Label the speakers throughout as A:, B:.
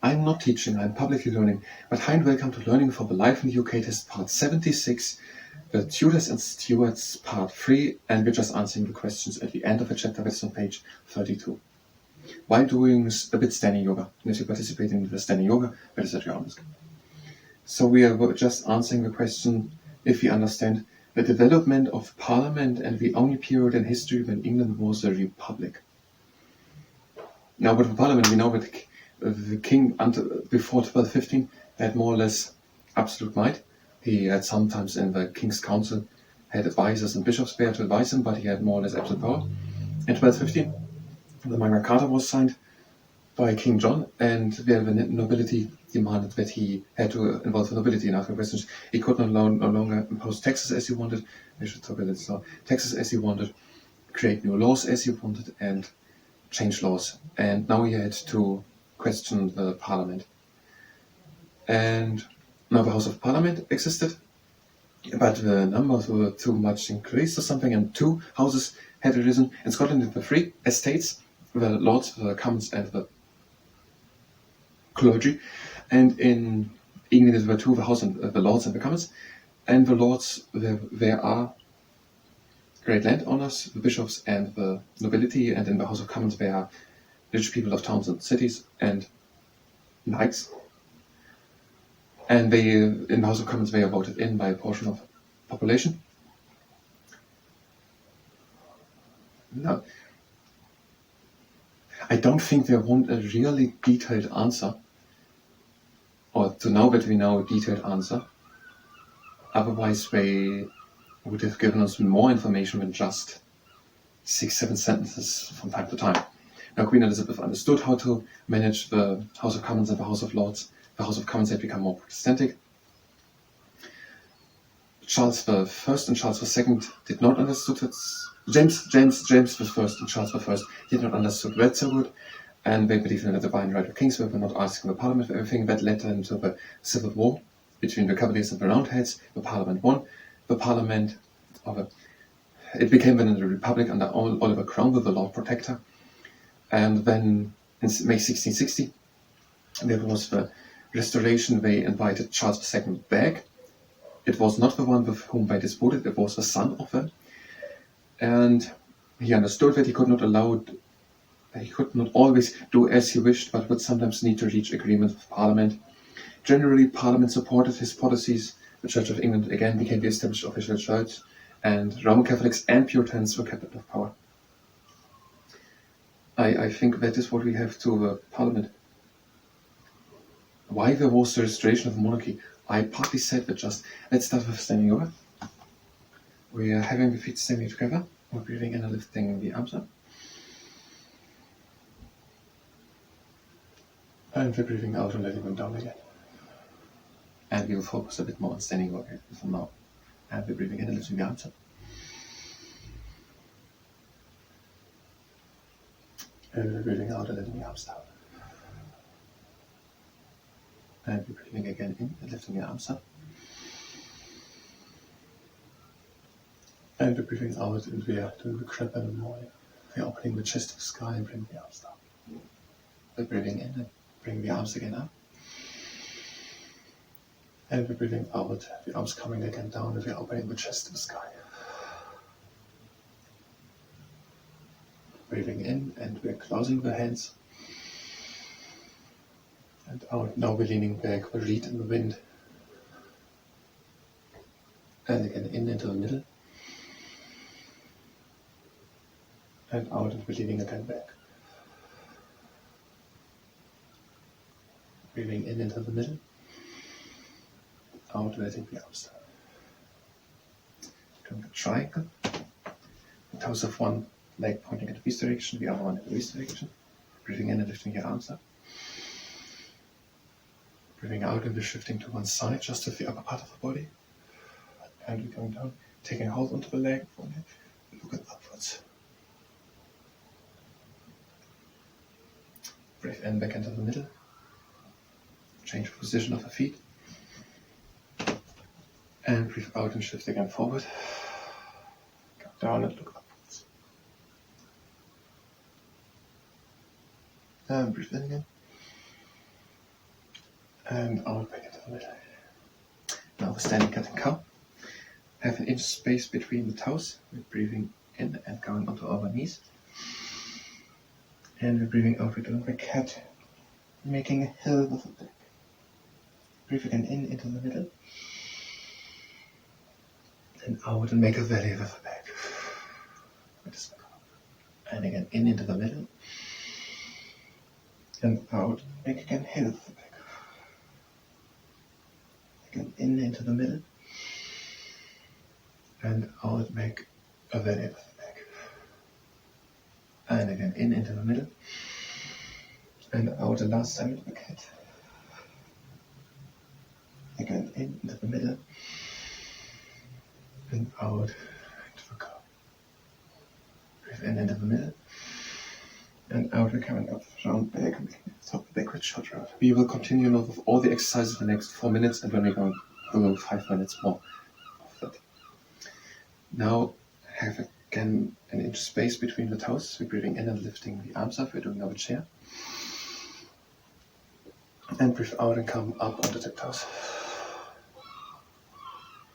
A: I'm not teaching, I'm publicly learning, but hi and welcome to Learning for the Life in the UK test part 76, the Tudors and Stuarts part 3, and we're just answering the questions at the end of the chapter, that's on page 32. While doing a bit standing yoga, and if you participate in the standing yoga, that is at your own risk. So we are just answering the question if we understand the development of Parliament and the only period in history when England was a republic. Now with the Parliament, we know that the king until before 1215 had more or less absolute might. He had sometimes in the King's Council had advisors and bishops there to advise him, but he had more or less absolute power. In 1215, the Magna Carta was signed by King John, and where the nobility demanded that he had to involve the nobility in asking questions. He could no longer impose taxes as he wanted. I should talk a little slow. Taxes as he wanted, create new laws as he wanted, and change laws. And now he had to question the Parliament. And now the House of Parliament existed, but the numbers were too much increased or something, and two houses had arisen. In Scotland, there were three estates: the Lords, the Commons, and the clergy. And in England, there were two: the House and the Lords and the Commons. And the Lords, there are great landowners, the bishops and the nobility, and in the House of Commons there are rich people of towns and cities and knights. And they, in the House of Commons, they are voted in by a portion of population. Now, I don't think they want a really detailed answer, or to know that we know a detailed answer. Otherwise, they would have given us more information than just 6-7 sentences from time to time. Now, Queen Elizabeth understood how to manage the House of Commons and the House of Lords. The House of Commons had become more Protestantic. Charles I and Charles II did not understand it. James I and Charles I did not understand that so good, and they believed in the divine right of kings. They were not asking the Parliament for everything. That led into the civil war between the Cavaliers and the Roundheads. The Parliament won. The Parliament, it became then a republic under Oliver Cromwell, the Lord Protector. And then in May 1660, there was the restoration. They invited Charles II back. It was not the one with whom they disputed, it was the son of them. And he understood that he could not always do as he wished, but would sometimes need to reach agreement with Parliament. Generally, Parliament supported his policies. The Church of England again became the established official church, and Roman Catholics and Puritans were kept out of power. I think that is what we have to the Parliament. Why there was the restoration of monarchy? I partly said that just. Let's start with standing yoga. We are having the feet standing together. We're breathing in and lifting the arms up. And we're breathing out and letting them down again. And we will focus a bit more on standing yoga from now. And we're breathing in and lifting the arms up. And we're breathing out and letting the arms down. And we're breathing again in and lifting the arms up. And we're breathing out and we are doing the crab in the morning. We're opening the chest to the sky and bringing the arms down. We're breathing in and bringing the arms again up. And we're breathing out, the arms coming again down and we're opening the chest to the sky. Breathing in and we're closing the hands. And out. Now we're leaning back, we're reed in the wind. And again in into the middle. And out and we're leaning again back. Breathing in into the middle. Out, letting the arms down. Doing a triangle. The toes of one leg pointing in the east direction, the other one in the west direction. Breathing in and lifting your arms up. Breathing out and we're shifting to one side, just with the upper part of the body. And we're going down, taking a hold onto the leg, looking upwards. Breathe in back into the middle. Change the position of the feet. And breathe out and shift again forward. Come down and look upwards. And breathe in again. and out back into the middle. Now we're standing cat and cow. Have an inch space between the toes. We're breathing in and going onto our knees. And we're breathing out, we're doing the cat, making a hill with the back. Breathe again in into the middle. And out and make a valley with the back. And again in into the middle. And out, make again hill with the back. Again in into the middle. And out, make a valley with the back. And again in into the middle. And out the last time into the cat. Again in into the middle. And out into the cow. Breathe in into the middle. And out, we're coming up, round back, and top the backward shot round. We will continue now with all the exercises in the next 4 minutes, and when we're going to go 5 minutes more of that. Now, have again an inch space between the toes. We're breathing in and lifting the arms up. We're doing our chair. And breathe out and come up on the tiptoes.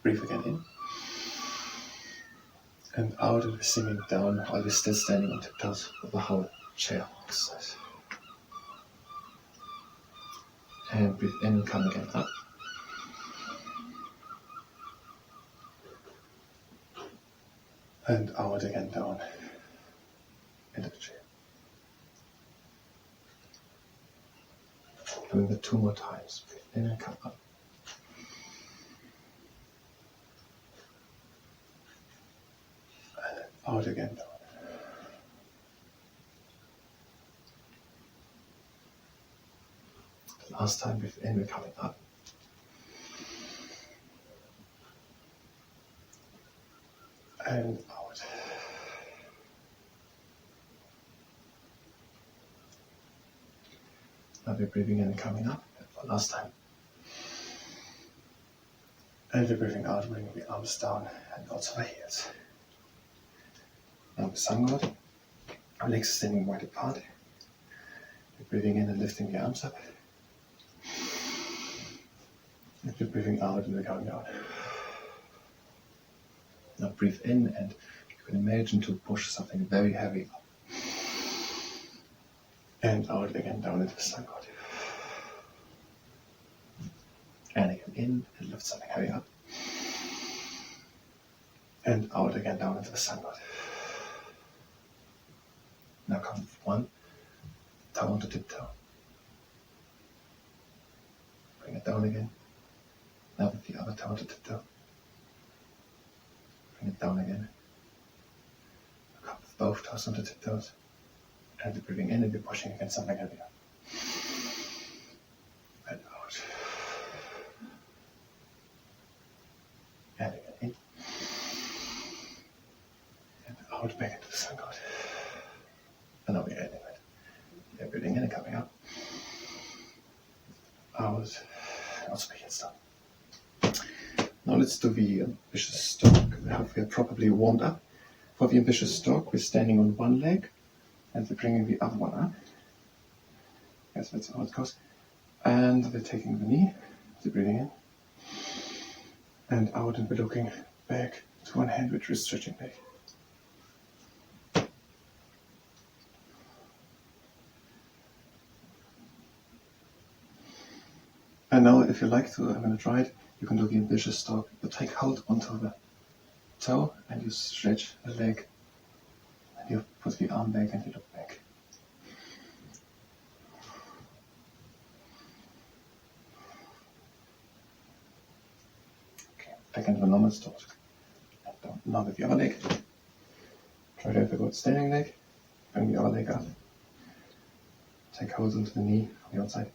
A: Breathe again in. And out, and we're singing down while we're still standing on tiptoes with the whole chair exercise. And breathe in and come again up. And out again down into the chair. Doing it 2 more times. Breathe in and come up. And then out again down. Last time, breathe in, we're coming up. And out. Now we're breathing in and coming up for last time. And we're breathing out, bringing the arms down and also the heels. Now the sun god. Our legs standing wide apart. We're breathing in and lifting the arms up. And we're breathing out and we're going down. Now breathe in and you can imagine to push something very heavy up. And out again down into the sun god. And again in and lift something heavy up. And out again down into the sun god. Now come with 1 toe onto tiptoe. Bring it down again. Now with the other toe onto tiptoe. Bring it down again. Come with both toes onto tiptoes. And we're breathing in and we're pushing against something heavier. And out. And again in. And out back into the sun god. And now we're ending it. We're breathing in and coming up. Out. And also begin stop. Now let's do the ambitious stalk. We are properly warmed up. For the ambitious stalk, we're standing on one leg and we're bringing the other one up. Yes, that's how it goes. And we're taking the knee, we're breathing in and out, and we're looking back to one hand, which we're stretching back. And now, if you like to, I'm going to try it. You can do the ambitious stalk. You take hold onto the toe and you stretch the leg. And you put the arm back and you look back. Okay, back into the normal stalk. And down. Now with the other leg. Try to have a good standing leg. Bring the other leg up. Take hold onto the knee on the outside.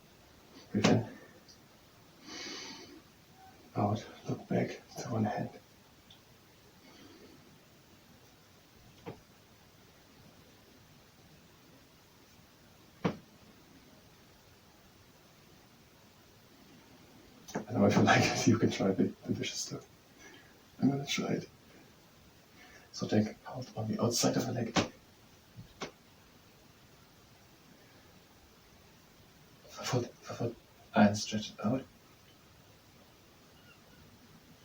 A: Breathe in. Out, look back to one hand. And now if you like it, you can try the ambitious stuff. I'm going to try it. So take hold on the outside of the leg. The foot and stretch it out.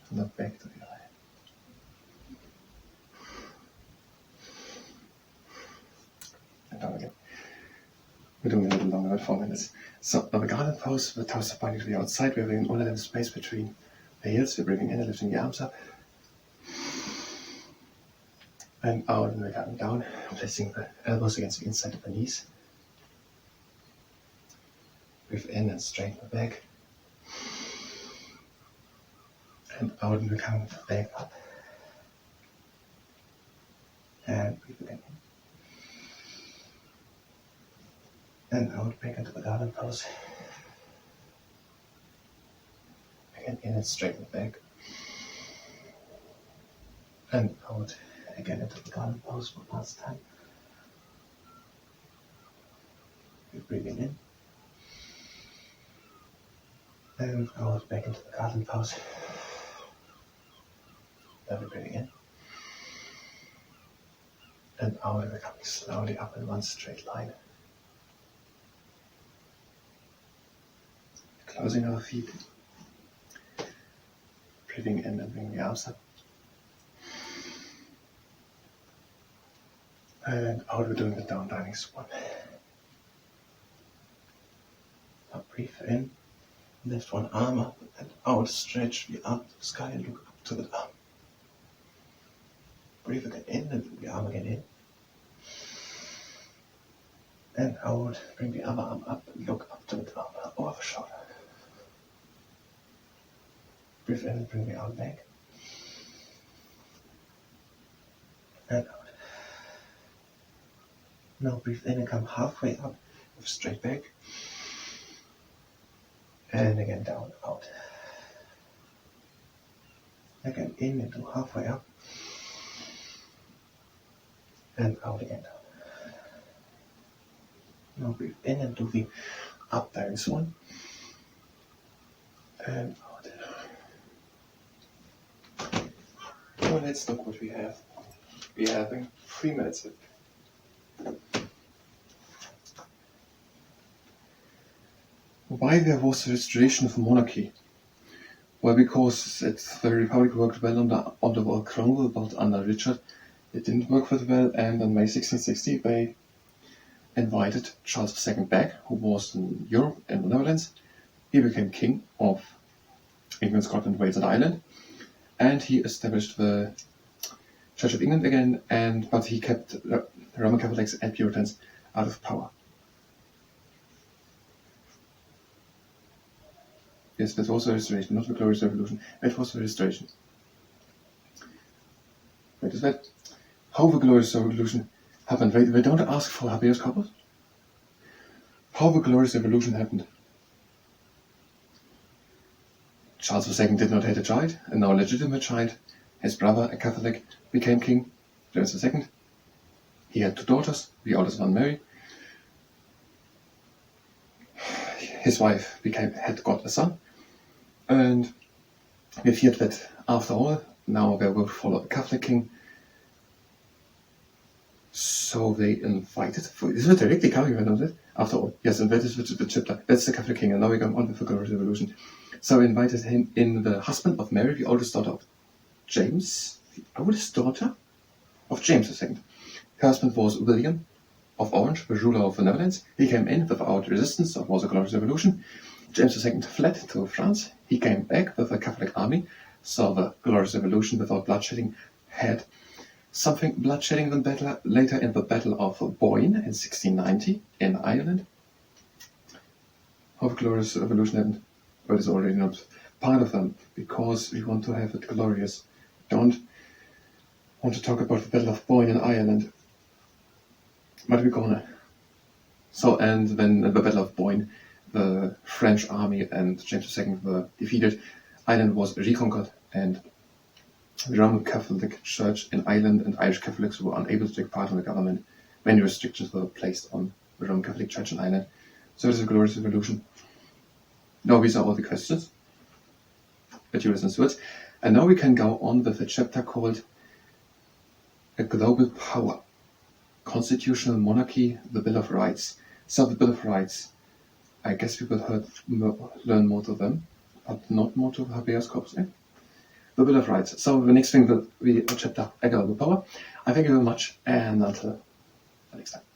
A: And then back to the eye. And down again. We're doing a little longer, about 4 minutes. So on the garden pose, the toes are pointing to the outside. We're bringing all of the space between the heels. We're bringing in and lifting the arms up. And out, and we're coming down, placing the elbows against the inside of the knees. Breathe in and straighten the back. And out, and we're coming back up. And breathe again in. And out, back into the garden pose. Again, in and straighten the back. And out, again into the garden pose for last time. We're breathing in. And out, back into the garden pose. Then we're breathing in. And out, and we're coming slowly up in one straight line. Closing our feet. Breathing in and bringing the arms up. And out, we're doing the down dining swan. Now breathe in, lift one arm up and out, stretch the arm to the sky and look up to the arm. Breathe again in and bring the arm again in. And out, bring the other arm up and look up to the arm over the shoulder. Breathe in and bring the arm back. And out. Now breathe in and come halfway up with straight back. And again down, out. Again in and do halfway up. And out again down. Now breathe in and do the up dining swan. And out. Well, let's look what we have. We are having 3 minutes. Why there was the restoration of monarchy? Well, because the Republic worked well under Cromwell, but under Richard it didn't work very well, and on May 1660 they invited Charles II back, who was in Europe, in the Netherlands. He became king of England, Scotland, Wales and Ireland, and he established the Church of England again, but he kept Roman Catholics and Puritans out of power. Yes, that was a restoration, not the Glorious Revolution. That was a restoration. Wait, is that how the Glorious Revolution happened? They don't ask for habeas corpus. How the Glorious Revolution happened? Charles II did not have a child, a now legitimate child. His brother, a Catholic, became king, James II. He had 2 daughters, the oldest one Mary. His wife had got a son, and we feared that after all, now they will follow a Catholic king. So they invited, is it directly coming on it? After all, yes, and that is the chapter. That's the Catholic king, and now we're going on with the Glorious Revolution. So we invited him in, the husband of Mary, the oldest daughter of James, the oldest daughter of James II. Her husband was William of Orange, the ruler of the Netherlands. He came in without resistance, so it was a Glorious Revolution. James II fled to France. He came back with a Catholic army, so the Glorious Revolution without bloodshedding had something bloodshedding than battle later in the Battle of Boyne in 1690 in Ireland. How the Glorious Revolution happened? Well, it's already not part of them, because we want to have it glorious. Don't want to talk about the Battle of Boyne in Ireland. But we're gonna. So, and when the Battle of Boyne, the French army and James II were defeated, Ireland was reconquered, and the Roman Catholic Church in Ireland and Irish Catholics were unable to take part in the government. Many restrictions were placed on the Roman Catholic Church in Ireland. So it is a Glorious Revolution. Now these are all the questions, Tudors and Stuarts. And now we can go on with a chapter called A Global Power, Constitutional Monarchy, the Bill of Rights. So the Bill of Rights, I guess we will learn more to them, but not more to habeas corpus. The Bill of Rights. So the next thing will be a chapter, Equitable Power. I thank you very much, and until the next time.